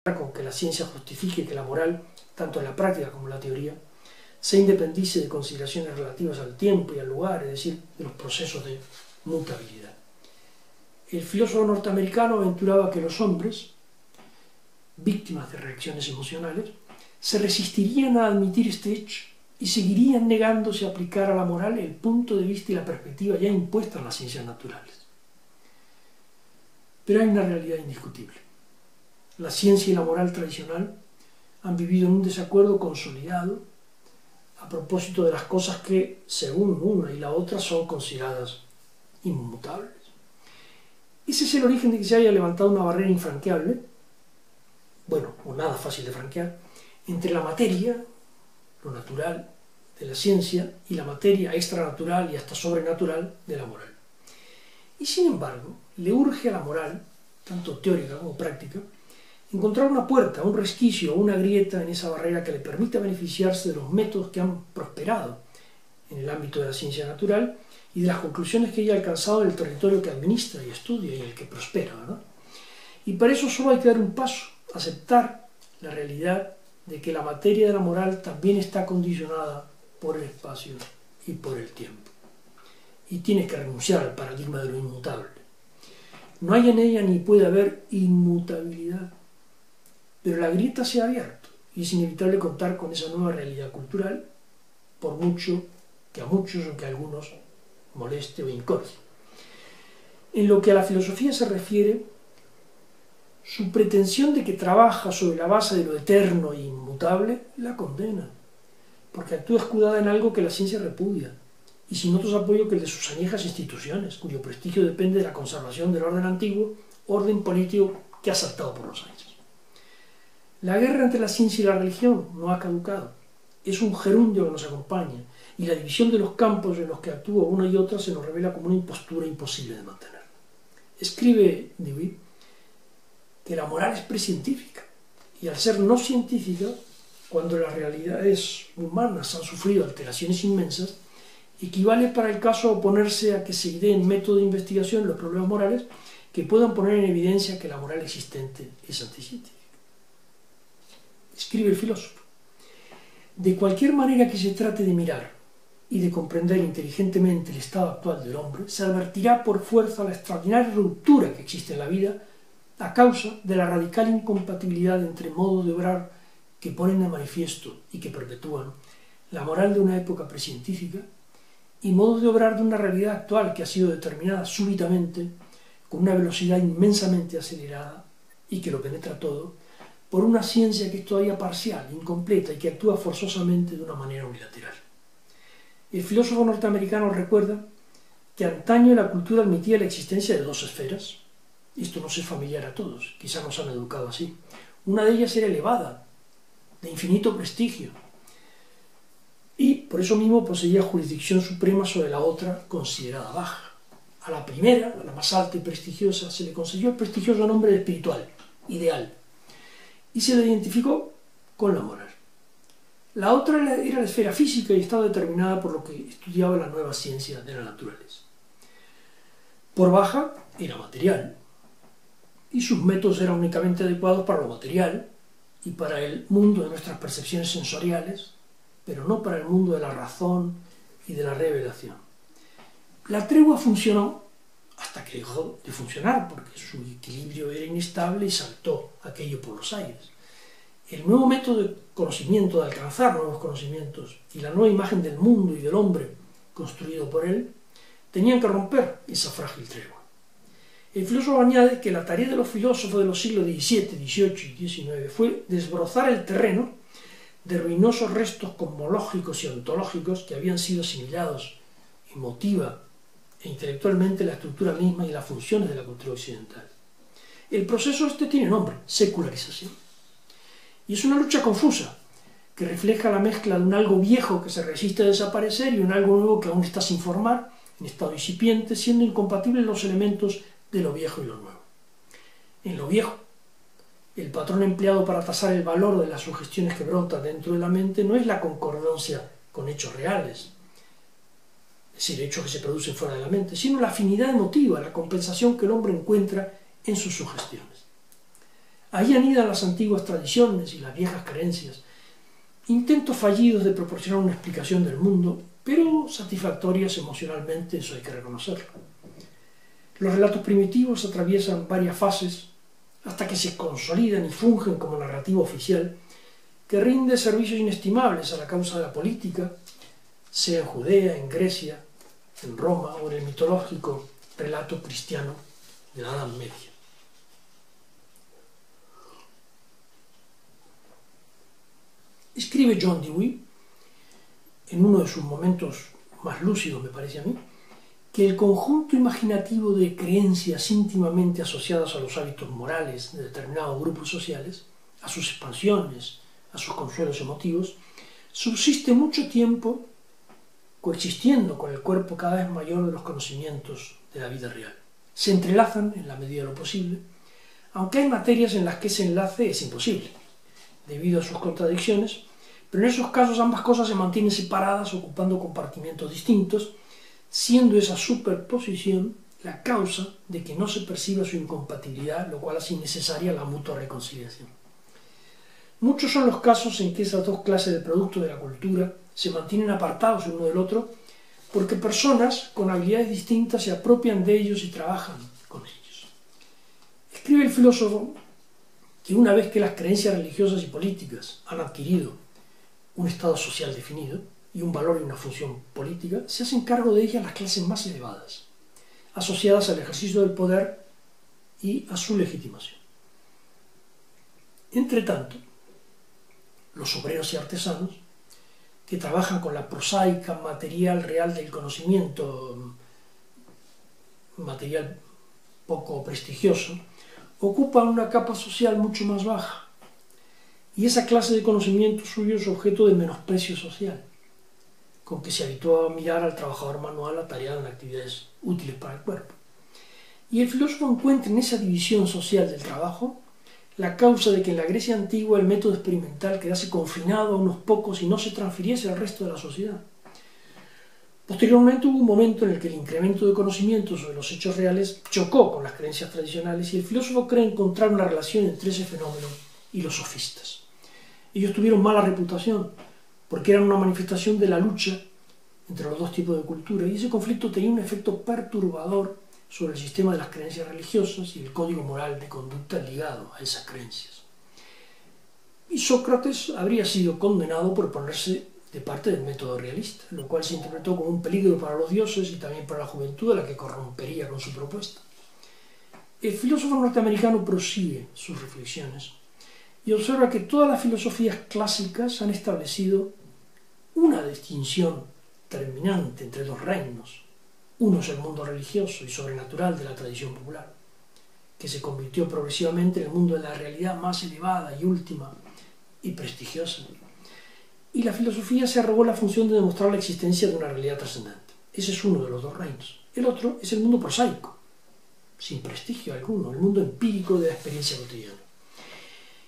con que la ciencia justifique que la moral, tanto en la práctica como en la teoría, se independice de consideraciones relativas al tiempo y al lugar, es decir, de los procesos de mutabilidad. El filósofo norteamericano aventuraba que los hombres, víctimas de reacciones emocionales, se resistirían a admitir este hecho y seguirían negándose a aplicar a la moral el punto de vista y la perspectiva ya impuesta en las ciencias naturales. Pero hay una realidad indiscutible. La ciencia y la moral tradicional han vivido en un desacuerdo consolidado a propósito de las cosas que, según una y la otra, son consideradas inmutables. Ese es el origen de que se haya levantado una barrera infranqueable, bueno, o nada fácil de franquear, entre la materia, lo natural, de la ciencia, y la materia extranatural y hasta sobrenatural de la moral. Y sin embargo, le urge a la moral, tanto teórica como práctica, encontrar una puerta, un resquicio o una grieta en esa barrera que le permita beneficiarse de los métodos que han prosperado en el ámbito de la ciencia natural y de las conclusiones que ella ha alcanzado en el territorio que administra y estudia y en el que prospera, ¿verdad? Y para eso solo hay que dar un paso, aceptar la realidad de que la materia de la moral también está condicionada por el espacio y por el tiempo. Y tiene que renunciar al paradigma de lo inmutable. No hay en ella ni puede haber inmutabilidad, pero la grieta se ha abierto y es inevitable contar con esa nueva realidad cultural, por mucho que a muchos o que a algunos moleste o incorre. En lo que a la filosofía se refiere, su pretensión de que trabaja sobre la base de lo eterno e inmutable la condena, porque actúa escudada en algo que la ciencia repudia, y sin otros apoyos que el de sus añejas instituciones, cuyo prestigio depende de la conservación del orden antiguo, orden político que ha saltado por los años. La guerra entre la ciencia y la religión no ha caducado, es un gerundio que nos acompaña, y la división de los campos en los que actúa una y otra se nos revela como una impostura imposible de mantener. Escribe Dewey que la moral es precientífica, y al ser no científica, cuando las realidades humanas han sufrido alteraciones inmensas, equivale para el caso a oponerse a que se ideen métodos de investigación en los problemas morales que puedan poner en evidencia que la moral existente es anticientífica. Escribe el filósofo: de cualquier manera que se trate de mirar y de comprender inteligentemente el estado actual del hombre, se advertirá por fuerza la extraordinaria ruptura que existe en la vida a causa de la radical incompatibilidad entre modos de obrar que ponen de manifiesto y que perpetúan la moral de una época precientífica y modos de obrar de una realidad actual que ha sido determinada súbitamente con una velocidad inmensamente acelerada y que lo penetra todo por una ciencia que es todavía parcial, incompleta y que actúa forzosamente de una manera unilateral. El filósofo norteamericano recuerda que antaño la cultura admitía la existencia de dos esferas. Esto nos es familiar a todos, quizá nos han educado así. Una de ellas era elevada, de infinito prestigio, y por eso mismo poseía jurisdicción suprema sobre la otra considerada baja. A la primera, a la más alta y prestigiosa, se le concedió el prestigioso nombre de espiritual, ideal, y se le identificó con la moral. La otra era la esfera física y estaba determinada por lo que estudiaba la nueva ciencia de la naturaleza. Por baja era material, y sus métodos eran únicamente adecuados para lo material y para el mundo de nuestras percepciones sensoriales, pero no para el mundo de la razón y de la revelación. La tregua funcionó hasta que dejó de funcionar, porque su equilibrio era inestable y saltó aquello por los aires. El nuevo método de conocimiento, de alcanzar nuevos conocimientos, y la nueva imagen del mundo y del hombre construido por él, tenían que romper esa frágil tregua. El filósofo añade que la tarea de los filósofos de los siglos XVII, XVIII y XIX fue desbrozar el terreno de ruinosos restos cosmológicos y ontológicos que habían sido asimilados emotiva e intelectualmente la estructura misma y las funciones de la cultura occidental. El proceso este tiene nombre: secularización. Y es una lucha confusa, que refleja la mezcla de un algo viejo que se resiste a desaparecer y un algo nuevo que aún está sin formar, en estado incipiente, siendo incompatibles los elementos de lo viejo y lo nuevo. En lo viejo, el patrón empleado para tasar el valor de las sugestiones que brotan dentro de la mente no es la concordancia con hechos reales, es decir, hechos que se producen fuera de la mente, sino la afinidad emotiva, la compensación que el hombre encuentra en sus sugestiones. Ahí anidan las antiguas tradiciones y las viejas creencias, intentos fallidos de proporcionar una explicación del mundo, pero satisfactorias emocionalmente, eso hay que reconocerlo. Los relatos primitivos atraviesan varias fases hasta que se consolidan y fungen como narrativa oficial que rinde servicios inestimables a la causa de la política, sea en Judea, en Grecia, en Roma o en el mitológico relato cristiano de la Edad Media. Escribe John Dewey, en uno de sus momentos más lúcidos, me parece a mí, que el conjunto imaginativo de creencias íntimamente asociadas a los hábitos morales de determinados grupos sociales, a sus expansiones, a sus consuelos emotivos, subsiste mucho tiempo coexistiendo con el cuerpo cada vez mayor de los conocimientos de la vida real. Se entrelazan en la medida de lo posible, aunque hay materias en las que ese enlace es imposible, debido a sus contradicciones, pero en esos casos ambas cosas se mantienen separadas, ocupando compartimientos distintos, siendo esa superposición la causa de que no se perciba su incompatibilidad, lo cual hace innecesaria la mutua reconciliación. Muchos son los casos en que esas dos clases de productos de la cultura se mantienen apartados el uno del otro, porque personas con habilidades distintas se apropian de ellos y trabajan con ellos. Escribe el filósofo que una vez que las creencias religiosas y políticas han adquirido un estado social definido y un valor y una función política, se hacen cargo de ellas las clases más elevadas, asociadas al ejercicio del poder y a su legitimación. Entre tanto, los obreros y artesanos, que trabajan con la prosaica material real del conocimiento, material poco prestigioso, ocupan una capa social mucho más baja, y esa clase de conocimiento suyo es objeto de menosprecio social, con que se habitúa a mirar al trabajador manual atareado en actividades útiles para el cuerpo. Y el filósofo encuentra en esa división social del trabajo la causa de que en la Grecia antigua el método experimental quedase confinado a unos pocos y no se transfiriese al resto de la sociedad. Posteriormente hubo un momento en el que el incremento de conocimiento sobre los hechos reales chocó con las creencias tradicionales y el filósofo cree encontrar una relación entre ese fenómeno y los sofistas. Ellos tuvieron mala reputación porque eran una manifestación de la lucha entre los dos tipos de cultura y ese conflicto tenía un efecto perturbador sobre el sistema de las creencias religiosas y el código moral de conducta ligado a esas creencias. Y Sócrates habría sido condenado por ponerse de parte del método realista, lo cual se interpretó como un peligro para los dioses y también para la juventud, a la que corrompería con su propuesta. El filósofo norteamericano prosigue sus reflexiones y observa que todas las filosofías clásicas han establecido una distinción terminante entre dos reinos. Uno es el mundo religioso y sobrenatural de la tradición popular, que se convirtió progresivamente en el mundo de la realidad más elevada y última y prestigiosa. Y la filosofía se arrogó la función de demostrar la existencia de una realidad trascendente. Ese es uno de los dos reinos. El otro es el mundo prosaico, sin prestigio alguno, el mundo empírico de la experiencia cotidiana.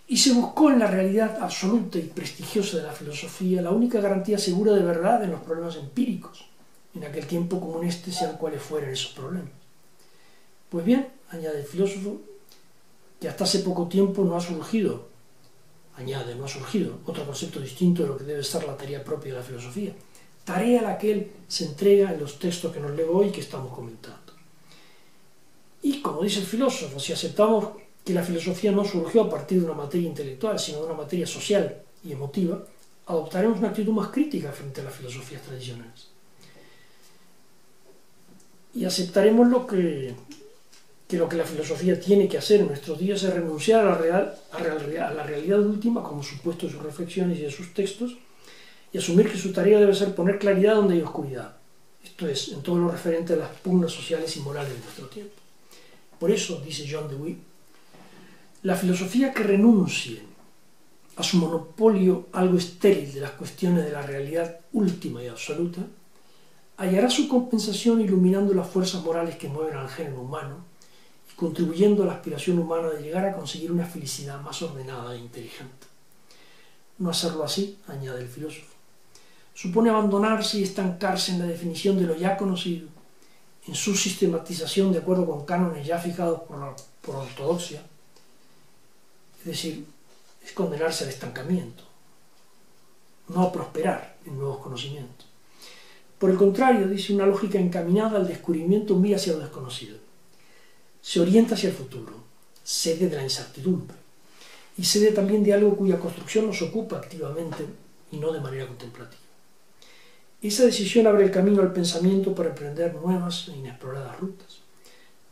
Y se buscó en la realidad absoluta y prestigiosa de la filosofía la única garantía segura de verdad en los problemas empíricos, en aquel tiempo común sean cuales fueran esos problemas. Pues bien, añade el filósofo, que hasta hace poco tiempo no ha surgido otro concepto distinto de lo que debe ser la tarea propia de la filosofía, tarea a la que él se entrega en los textos que nos leo hoy y que estamos comentando. Y como dice el filósofo, si aceptamos que la filosofía no surgió a partir de una materia intelectual, sino de una materia social y emotiva, adoptaremos una actitud más crítica frente a las filosofías tradicionales. Y aceptaremos que lo que la filosofía tiene que hacer en nuestros días es renunciar a la realidad última como supuesto de sus reflexiones y de sus textos y asumir que su tarea debe ser poner claridad donde hay oscuridad, esto es, en todo lo referente a las pugnas sociales y morales de nuestro tiempo. Por eso, dice John Dewey, la filosofía que renuncie a su monopolio algo estéril de las cuestiones de la realidad última y absoluta, hallará su compensación iluminando las fuerzas morales que mueven al género humano y contribuyendo a la aspiración humana de llegar a conseguir una felicidad más ordenada e inteligente. No hacerlo así, añade el filósofo, supone abandonarse y estancarse en la definición de lo ya conocido, en su sistematización de acuerdo con cánones ya fijados por la ortodoxia, es decir, es condenarse al estancamiento, no a prosperar en nuevos conocimientos. Por el contrario, dice, una lógica encaminada al descubrimiento mira hacia lo desconocido, se orienta hacia el futuro, cede de la incertidumbre, y cede también de algo cuya construcción nos ocupa activamente y no de manera contemplativa. Esa decisión abre el camino al pensamiento para emprender nuevas e inexploradas rutas,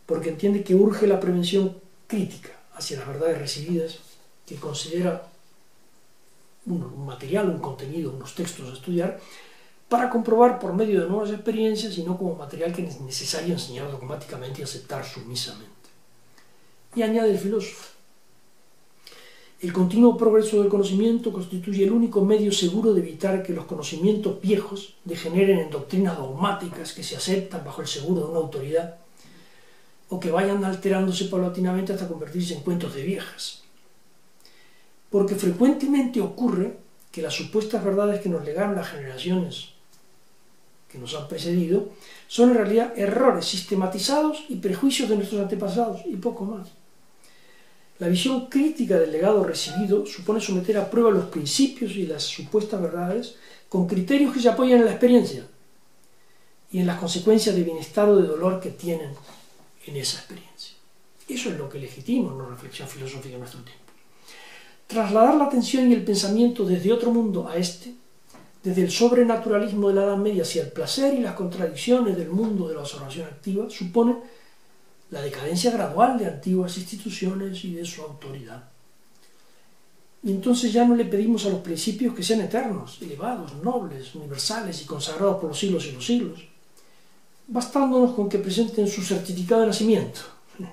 porque entiende que urge la prevención crítica hacia las verdades recibidas, que considera un material, un contenido, unos textos a estudiar, para comprobar por medio de nuevas experiencias y no como material que es necesario enseñar dogmáticamente y aceptar sumisamente. Y añade el filósofo: el continuo progreso del conocimiento constituye el único medio seguro de evitar que los conocimientos viejos degeneren en doctrinas dogmáticas que se aceptan bajo el seguro de una autoridad, o que vayan alterándose paulatinamente hasta convertirse en cuentos de viejas. Porque frecuentemente ocurre que las supuestas verdades que nos legaron las generaciones que nos han precedido son en realidad errores sistematizados y prejuicios de nuestros antepasados, y poco más. La visión crítica del legado recibido supone someter a prueba los principios y las supuestas verdades con criterios que se apoyan en la experiencia y en las consecuencias de bienestar o de dolor que tienen en esa experiencia. Eso es lo que legitima una reflexión filosófica en nuestro tiempo. Trasladar la atención y el pensamiento desde otro mundo a este, desde el sobrenaturalismo de la Edad Media hacia el placer y las contradicciones del mundo de la observación activa, supone la decadencia gradual de antiguas instituciones y de su autoridad. Y entonces ya no le pedimos a los principios que sean eternos, elevados, nobles, universales y consagrados por los siglos y los siglos, bastándonos con que presenten su certificado de nacimiento.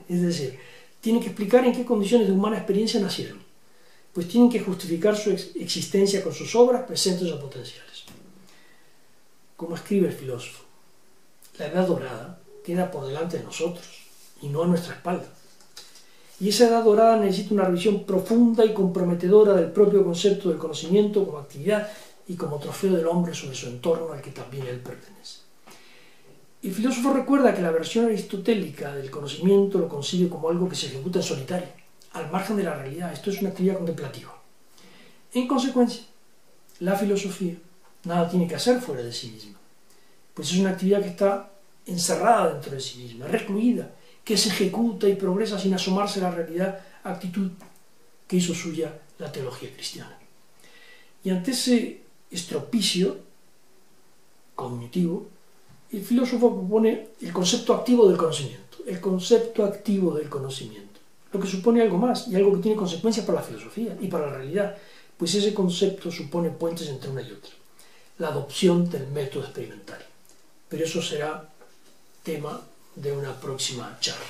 Es decir, tienen que explicar en qué condiciones de humana experiencia nacieron, pues tienen que justificar su existencia con sus obras presentes o potenciales. Como escribe el filósofo, la edad dorada queda por delante de nosotros y no a nuestra espalda. Y esa edad dorada necesita una revisión profunda y comprometedora del propio concepto del conocimiento como actividad y como trofeo del hombre sobre su entorno al que también él pertenece. El filósofo recuerda que la versión aristotélica del conocimiento lo concibe como algo que se ejecuta en solitario, al margen de la realidad. Esto es una actividad contemplativa. En consecuencia, la filosofía nada tiene que hacer fuera de sí misma, pues es una actividad que está encerrada dentro de sí misma, recluida, que se ejecuta y progresa sin asomarse a la realidad, actitud que hizo suya la teología cristiana. Y ante ese estropicio cognitivo, el filósofo propone el concepto activo del conocimiento, el concepto activo del conocimiento, lo que supone algo más y algo que tiene consecuencias para la filosofía y para la realidad, pues ese concepto supone puentes entre una y otra, la adopción del método experimental. Pero eso será tema de una próxima charla.